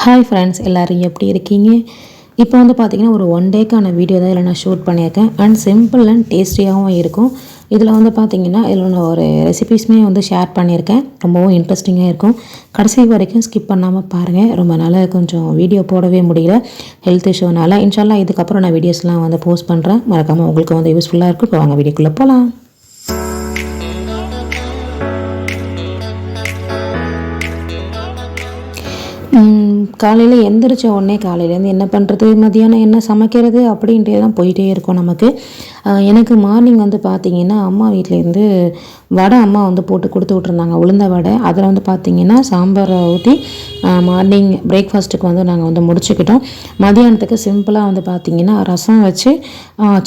Hi friends, எல்லோரும் எப்படி இருக்கீங்க? இப்போ வந்து பார்த்திங்கன்னா ஒரு 1 டேக்கான வீடியோ தான் இதில் நான் ஷூட் பண்ணியிருக்கேன். அண்ட் சிம்பிள் அண்ட் டேஸ்டியாகவும் இருக்கும். இதில் வந்து பார்த்திங்கன்னா இதில் நான் ஒரு ரெசிபீஸுமே வந்து ஷேர் பண்ணியிருக்கேன். ரொம்பவும் இன்ட்ரெஸ்டிங்காக இருக்கும். கடைசி வரைக்கும் ஸ்கிப் பண்ணாமல் பாருங்கள். ரொம்ப நாளாக கொஞ்சம் வீடியோ போடவே முடியல ஹெல்த் இஷ்யூனால். இன்ஷால்லா இதுக்கப்புறம் நான் வீடியோஸ்லாம் வந்து போஸ்ட் பண்ணுறேன். மறக்காமல் உங்களுக்கு வந்து யூஸ்ஃபுல்லாக இருக்கும். இப்போ வாங்க வீடியோக்குள்ளே போகலாம். காலையில் எந்திரிச்ச உடனே காலையிலேருந்து என்ன பண்ணுறது, மதியானம் என்ன சமைக்கிறது அப்படின்ட்டே தான் போயிட்டே இருக்கும் நமக்கு. எனக்கு மார்னிங் வந்து பார்த்திங்கன்னா அம்மா வீட்டிலேருந்து வடை அம்மா வந்து போட்டு கொடுத்து விட்ருந்தாங்க, உளுந்த வடை. அதில் வந்து பார்த்திங்கன்னா சாம்பாரை ஊற்றி மார்னிங் பிரேக்ஃபாஸ்ட்டுக்கு வந்து நாங்கள் வந்து முடிச்சுக்கிட்டோம். மதியானத்துக்கு சிம்பிளாக வந்து பார்த்திங்கன்னா ரசம் வச்சு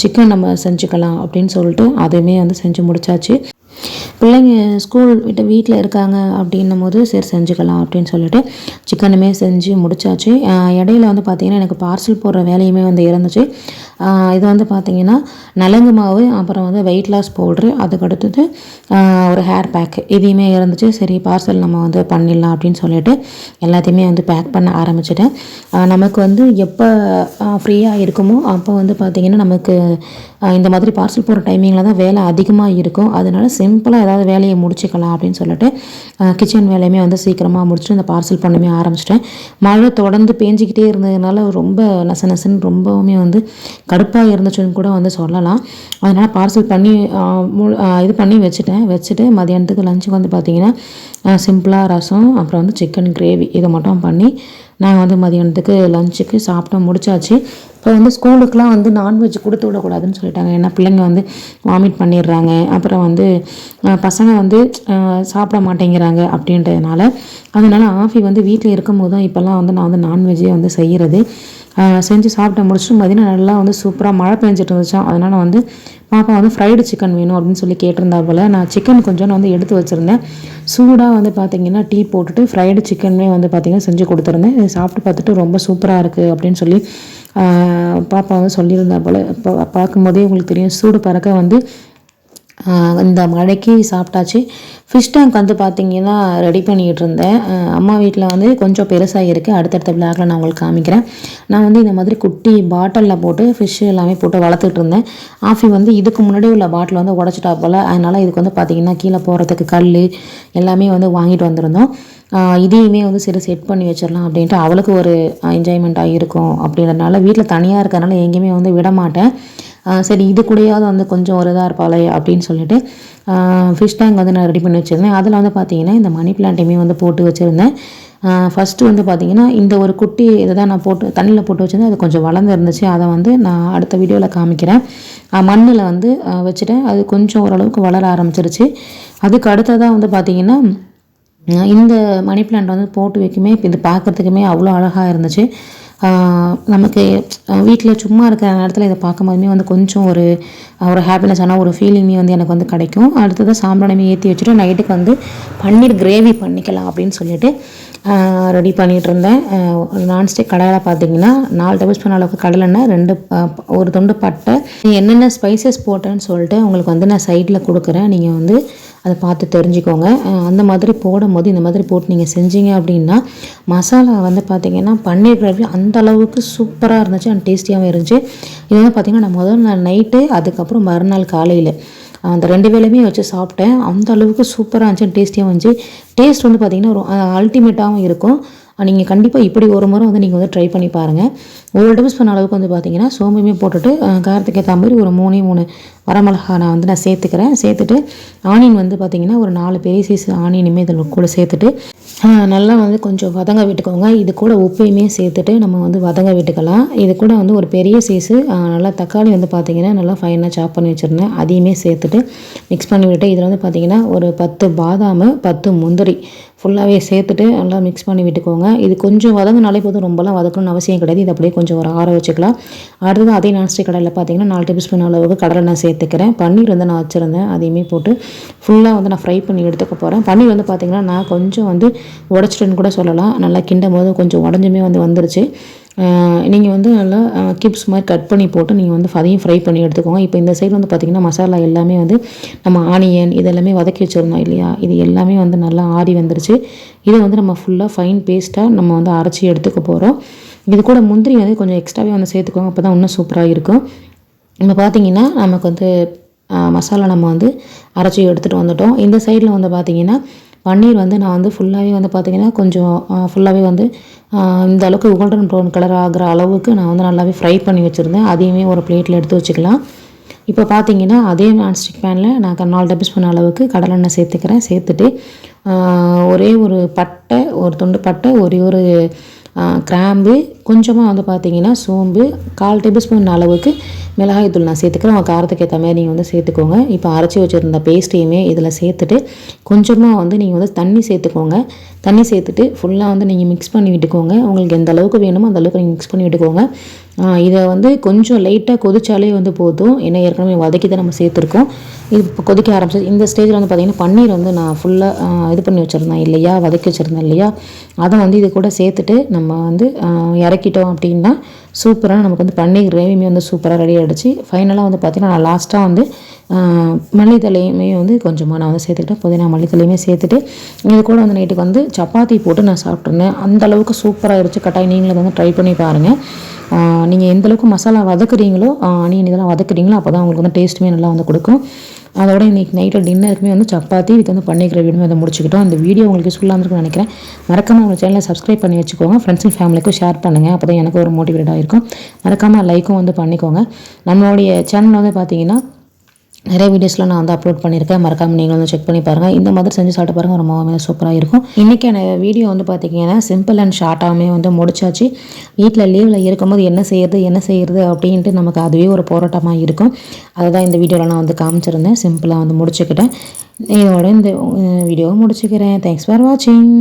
சிக்கன் நம்ம செஞ்சுக்கலாம் அப்படின்னு சொல்லிட்டு அதுவுமே வந்து செஞ்சு முடித்தாச்சு. பிள்ளைங்க ஸ்கூல் விட்டு வீட்டில் இருக்காங்க அப்படின்னும் போது சரி செஞ்சுக்கலாம் அப்படின்னு சொல்லிட்டு சிக்கனுமே செஞ்சு முடித்தாச்சு. இடையில வந்து பார்த்திங்கன்னா எனக்கு பார்சல் போடுற வேலையுமே வந்து இருந்துச்சு. இது வந்து பார்த்திங்கன்னா நலங்கு மாவு, அப்புறம் வந்து வெயிட் லாஸ் பவுட்ரு, அதுக்கடுத்தது ஒரு ஹேர் பேக்கு இதையுமே இருந்துச்சு. சரி பார்சல் நம்ம வந்து பண்ணிடலாம் அப்படின்னு சொல்லிட்டு எல்லாத்தையுமே வந்து பேக் பண்ண ஆரம்பிச்சிட்டேன். நமக்கு வந்து எப்போ ஃப்ரீயாக இருக்குமோ அப்போ வந்து பார்த்திங்கன்னா நமக்கு இந்த மாதிரி பார்சல் போகிற டைமிங்கில் தான் வேலை அதிகமாக இருக்கும். அதனால சிம்பிளாக ஏதாவது வேலையை முடிச்சுக்கலாம் அப்படின்னு சொல்லிட்டு கிச்சன் வேலையுமே வந்து சீக்கிரமாக முடிச்சுட்டு இந்த பார்சல் பண்ணவே ஆரம்பிச்சிட்டேன். மழை தொடர்ந்து பேஞ்சிக்கிட்டே இருந்ததுனால ரொம்ப நசன்னு ரொம்பவுமே வந்து கடுப்பாக இருந்துச்சுன்னு கூட வந்து சொல்லலாம். அதனால் பார்சல் பண்ணி இது பண்ணி வச்சுட்டு மதியானத்துக்கு லஞ்சுக்கு வந்து பார்த்திங்கன்னா சிம்பிளாக ரசம், அப்புறம் வந்து சிக்கன் கிரேவி இதை மட்டும் பண்ணி நாங்கள் வந்து மதியானத்துக்கு லஞ்சுக்கு சாப்பிட்டு முடிச்சாச்சு. இப்போ வந்து ஸ்கூலுக்கெலாம் வந்து நான்வெஜ் கொடுத்து விடக்கூடாதுன்னு சொல்லிட்டாங்க. ஏன்னா பிள்ளைங்க வந்து வாமிட் பண்ணிடுறாங்க, அப்புறம் வந்து பசங்க வந்து சாப்பிட மாட்டேங்கிறாங்க அப்படின்றதுனால. அதனால ஆஃபி வந்து வீட்டில் இருக்கும் போது தான் இப்போல்லாம் வந்து நான் வந்து நான்வெஜ்ஜே வந்து செய்கிறது. செஞ்சு சாப்பிட்டு முடிச்சுட்டு மதியானம் நல்லா வந்து சூப்பராக மழை பெஞ்சிட்டு இருந்துச்சான். அதனால் வந்து பாப்பா வந்து ஃப்ரைடு சிக்கன் வேணும் அப்படின்னு சொல்லி கேட்டிருந்தா போல். நான் சிக்கன் கொஞ்சம் வந்து எடுத்து வச்சுருந்தேன். சூடாக வந்து பார்த்திங்கன்னா டீ போட்டுட்டு ஃப்ரைடு சிக்கனுமே வந்து பார்த்திங்கன்னா செஞ்சு கொடுத்துருந்தேன். இதை சாப்பிட்டு பார்த்துட்டு ரொம்ப சூப்பராக இருக்குது அப்படின்னு சொல்லி பாப்பா வந்து சொல்லியிருந்தா போல். இப்போ பார்க்கும்போதே உங்களுக்கு தெரியும் சூடு பறக்க வந்து இந்த மழைக்கு சாப்பிட்டாச்சு. ஃபிஷ் டேங்க் வந்து பார்த்திங்கன்னா ரெடி பண்ணிகிட்டு இருந்தேன். அம்மா வீட்டில் வந்து கொஞ்சம் பெருசாக இருக்குது. அடுத்தடுத்த பிளாகில் நான் உங்களுக்கு காமிக்கிறேன். நான் வந்து இந்த மாதிரி குட்டி பாட்டிலில் போட்டு ஃபிஷ் எல்லாமே போட்டு வளர்த்துட்டு இருந்தேன். ஆஃபி வந்து இதுக்கு முன்னாடி உள்ள பாட்டில் வந்து உடச்சிட்டா போல். அதனால் இதுக்கு வந்து பார்த்திங்கன்னா கீழே போகிறதுக்கு கல் எல்லாமே வந்து வாங்கிட்டு வந்திருந்தோம். இதையுமே வந்து சரி செட் பண்ணி வச்சிடலாம் அப்படின்ட்டு அவளுக்கு ஒரு என்ஜாய்மெண்ட்டாக இருக்கும் அப்படின்றதுனால வீட்டில் தனியாக இருக்கிறதுனால எங்கேயுமே வந்து விட மாட்டேன். சரி இது கூடயாவது வந்து கொஞ்சம் ஒரு இதாக இருப்பாளே அப்படின்னு சொல்லிட்டு ஃபிஷ் டேங்க் வந்து நான் ரெடி பண்ணி வச்சுருந்தேன். அதில் வந்து பார்த்திங்கன்னா இந்த மணி பிளான்ட்டையுமே வந்து போட்டு வச்சுருந்தேன். ஃபஸ்ட்டு வந்து பார்த்திங்கன்னா இந்த ஒரு குட்டி இதை தான் நான் போட்டு தண்ணியில் போட்டு வச்சுருந்தேன். அது கொஞ்சம் வளர்ந்து இருந்துச்சு. அதை வந்து நான் அடுத்த வீடியோவில் காமிக்கிறேன். மண்ணில் வந்து வச்சுட்டேன். அது கொஞ்சம் ஓரளவுக்கு வளர ஆரம்பிச்சிருச்சு. அதுக்கு அடுத்ததாக வந்து பார்த்திங்கன்னா இந்த மணி பிளான்ட் வந்து போட்டு வைக்குமே இது பார்க்குறதுக்குமே அவ்வளோ அழகாக இருந்துச்சு. நமக்கு வீட்டில் சும்மா இருக்கிற நேரத்தில் இதை பார்க்கும்போதுமே வந்து கொஞ்சம் ஒரு ஹாப்பினஸான ஒரு ஃபீலிங்கே வந்து எனக்கு வந்து கிடைக்கும். அடுத்ததான் சாம்பிராணி ஏற்றி வச்சுட்டு நைட்டுக்கு வந்து பன்னீர் கிரேவி பண்ணிக்கலாம் அப்படின்னு சொல்லிட்டு ரெடி பண்ணிகிட்டு இருந்தேன். நான்ஸ்டிக் கடாயில் பார்த்திங்கன்னா 4 டேபிள் ஸ்பூன் அளவுக்கு கடலெண்ணெய், 1 துண்டு பட்டை, என்னென்ன ஸ்பைசஸ் போட்டேன்னு சொல்லிட்டு உங்களுக்கு வந்து நான் சைடில் கொடுக்குறேன். நீங்கள் வந்து அதை பார்த்து தெரிஞ்சுக்கோங்க. அந்த மாதிரி போடும்போது இந்த மாதிரி போட்டு நீங்கள் செஞ்சீங்க அப்படின்னா மசாலா வந்து பார்த்திங்கன்னா பன்னீர் கிரேவி அந்த அளவுக்கு சூப்பராக இருந்துச்சு அண்ட் டேஸ்டியாகவும் இருந்துச்சு. இது வந்து பார்த்திங்கன்னா நான் முதல் நாள் நைட்டு, அதுக்கப்புறம் மறுநாள் காலையில் அந்த 2 வேளையுமே வச்சு சாப்பிட்டேன். அந்த அளவுக்கு சூப்பராக இருந்துச்சு, டேஸ்டியாக இருந்துச்சு. டேஸ்ட் வந்து பார்த்திங்கன்னா ஒரு அல்டிமேட்டாகவும் இருக்கும். நீங்கள் கண்டிப்பாக இப்படி ஒரு முறை வந்து நீங்கள் வந்து ட்ரை பண்ணி பாருங்கள். 1 டேபிள் ஸ்பூன் அளவுக்கு வந்து பார்த்திங்கன்னா சோம்புமே போட்டுட்டு காரத்துக்கு ஏற்ற மாதிரி ஒரு 3 வரமிளகா நான் சேர்த்துக்கிறேன். சேர்த்துட்டு ஆனியன் வந்து பார்த்திங்கன்னா ஒரு 4 பெரிய சைஸ் ஆனியனுமே இதில் கூட சேர்த்துட்டு நல்லா வந்து கொஞ்சம் வதங்க விட்டுக்கோங்க. இது கூட உப்பையுமே சேர்த்துட்டு நம்ம வந்து வதங்க விட்டுக்கலாம். இது கூட வந்து ஒரு பெரிய சைஸு நல்லா தக்காளி வந்து பார்த்திங்கன்னா நல்லா ஃபைனாக சாப் பண்ணி வச்சுருந்தேன். அதையுமே சேர்த்துட்டு மிக்ஸ் பண்ணி விட்டு இதில் வந்து பார்த்திங்கன்னா ஒரு 10 பாதாம், 10 முந்திரி ஃபுல்லாகவே சேர்த்துட்டு நல்லா மிக்ஸ் பண்ணி விட்டுக்கோங்க. இது கொஞ்சம் வதங்கினாலே போதும், ரொம்பலாம் வதக்கணும்னு அவசியம் கிடையாது. இது அப்படியே கொஞ்சம் ஒரு ஆற வச்சுக்கலாம். அடுத்தது அதே நான்ஸ்டிக் கடாயில் பார்த்திங்கன்னா 4 டேபிள் ஸ்பூன் அளவுக்கு கடலை நான் சேர்த்துக்கிறேன். பன்னீர் வந்து நான் வச்சுருந்தேன், அதையுமே போட்டு ஃபுல்லாக வந்து நான் ஃப்ரை பண்ணி எடுத்துக்க போகிறேன். பன்னீர் வந்து பார்த்திங்கன்னா நான் கொஞ்சம் வந்து உடச்சிட்டுன்னு கூட சொல்லலாம். நல்லா கிண்டும் போது கொஞ்சம் உடஞ்சுமே வந்துருச்சு. நீங்கள் வந்து நல்லா கிப்ஸ் மாதிரி கட் பண்ணி போட்டு நீங்கள் வந்து அதையும் ஃப்ரை பண்ணி எடுத்துக்கோங்க. இப்போ இந்த சைடு வந்து பார்த்திங்கன்னா மசாலா எல்லாமே வந்து நம்ம ஆனியன் இதெல்லாமே வதக்கி வச்சுருந்தோம் இல்லையா, இது எல்லாமே வந்து நல்லா ஆறி வந்துருச்சு. இதை வந்து நம்ம ஃபுல்லாக ஃபைன் பேஸ்ட்டாக நம்ம வந்து அரைச்சி எடுத்துக்க போகிறோம். இது கூட முந்திரி வந்து கொஞ்சம் எக்ஸ்ட்ராவே வந்து சேர்த்துக்கோங்க, அப்போ தான் இன்னும் சூப்பராக இருக்கும். இப்போ பார்த்திங்கன்னா நமக்கு வந்து மசாலா நம்ம வந்து அரைச்சி எடுத்துகிட்டு வந்துட்டோம். இந்த சைடில் வந்து பார்த்திங்கன்னா பன்னீர் வந்து நான் வந்து ஃபுல்லாகவே வந்து பார்த்திங்கன்னா கொஞ்சம் ஃபுல்லாகவே வந்து இந்த அளவுக்கு கோல்டன் ப்ரௌன் கலர் ஆகிற அளவுக்கு நான் வந்து நல்லாவே ஃப்ரை பண்ணி வச்சுருந்தேன். அதையுமே ஒரு பிளேட்டில் எடுத்து வச்சுக்கலாம். இப்போ பார்த்திங்கன்னா அதே நான்ஸ்டிக் பேனில் நான் 4 டேபிள் ஸ்பூன் அளவுக்கு கடலெண்ணெய் சேர்த்துக்கிறேன். சேர்த்துட்டு ஒரே ஒரு பட்டை, ஒரு துண்டு பட்டை, ஒரே ஒரு கிராம்பு, கொஞ்சமாக வந்து பார்த்திங்கன்னா சோம்பு, 1/4 டேபிள் ஸ்பூன் அளவுக்கு மிளகாய்த்தூள் நான் சேர்த்துக்கிறேன். உங்கள் காரத்துக்கு ஏற்ற மாதிரி நீங்கள் வந்து சேர்த்துக்கோங்க. இப்போ அரைச்சி வச்சுருந்த பேஸ்ட்டையுமே இதில் சேர்த்துட்டு கொஞ்சமாக வந்து நீங்கள் வந்து தண்ணி சேர்த்துக்கோங்க. தண்ணி சேர்த்துட்டு ஃபுல்லாக வந்து நீங்கள் மிக்ஸ் பண்ணி விட்டுக்கோங்க. உங்களுக்கு எந்த அளவுக்கு வேணுமோ அந்த அளவுக்கு நீங்கள் மிக்ஸ் பண்ணி விட்டுக்கோங்க. இதை வந்து கொஞ்சம் லைட்டாக கொதிச்சாலே வந்து போதும். ஏன்னா ஏற்கனவே வதக்கி தான் நம்ம சேர்த்துருக்கோம். இது இப்போ கொதிக்க ஆரம்பிச்சு இந்த ஸ்டேஜில் வந்து பார்த்திங்கன்னா பன்னீர் வந்து நான் ஃபுல்லாக இது பண்ணி வச்சுருந்தேன் இல்லையா, வதக்கி வச்சுருந்தேன் இல்லையா, அதை வந்து இது கூட சேர்த்துட்டு நம்ம வந்து இறக்கிட்டோம் அப்படின்னா சூப்பராக நமக்கு வந்து பன்னீர் கிரேவியுமே வந்து சூப்பராக ரெடி ஆகிடுச்சு. ஃபைனலாக வந்து பார்த்திங்கன்னா நான் லாஸ்ட்டாக வந்து மல்லித்தலையுமே வந்து கொஞ்சமாக நான் வந்து சேர்த்துக்கிட்டேன். புதினா மல்லித்தலையுமே சேர்த்துட்டு இது கூட வந்து நைட்டுக்கு வந்து சப்பாத்தி போட்டு நான் சாப்பிட்ருந்தேன். அந்தளவுக்கு சூப்பராக இருந்துச்சு. கட்டாயம் நீங்களும் வந்து ட்ரை பண்ணி பாருங்கள். நீங்கள் எந்தளவுக்கு மசாலா வதக்குறீங்களோ, ஆனியன் இதெல்லாம் வதக்குறீங்களோ அப்போ தான் உங்களுக்கு வந்து டேஸ்ட்டுமே நல்லா வந்து கொடுக்கும். அதோட இன்றைக்கி நைட்டு டின்னருக்குமே வந்து சப்பாத்தி இது வந்து பன்னீர் கிரேவியுமே வந்து முடிச்சுக்கிட்டோம். இந்த வீடியோ உங்களுக்கு யூஸ்ஃபுல்லாக இருந்திருக்குன்னு நினைக்கிறேன். மறக்காமல் உங்கள் சேனலை சப்ஸ்கிரைப் பண்ணி வச்சுக்கோங்க. ஃப்ரெண்ட்ஸ் அண்ட் ஃபேமிலிக்கும் ஷேர் பண்ணுங்கள். அப்போ தான் எனக்கு ஒரு மோட்டிவேட்டாக இருக்கும். மறக்காமல் லைக்கும் வந்து பண்ணிக்கோங்க. நம்மளுடைய சேனல் வந்து பார்த்திங்கன்னா நிறைய வீடியோஸ்லாம் நான் வந்து அப்லோட் பண்ணியிருக்கேன். மறக்காமல் நீங்களும் வந்து செக் பண்ணி பாருங்கள். இந்த மாதிரி செஞ்சு சாப்பிட்டு பாருங்கள், ரொம்பவே சூப்பராக இருக்கும். இன்றைக்கான வீடியோ வந்து பார்த்திங்கன்னா சிம்பிள் அண்ட் ஷார்ட்டாகவே வந்து முடிச்சாச்சு. வீட்டில் லீவில் இருக்கும்போது என்ன செய்கிறது அப்படின்ட்டு நமக்கு அதுவே ஒரு போராட்டமாக இருக்கும். அதை தான் இந்த வீடியோவில் நான் வந்து காமிச்சிருந்தேன். சிம்பிளாக வந்து முடிச்சுக்கிட்டேன். இதோட இந்த வீடியோவை முடிச்சுக்கிறேன். தேங்க்ஸ் ஃபார் வாட்சிங்.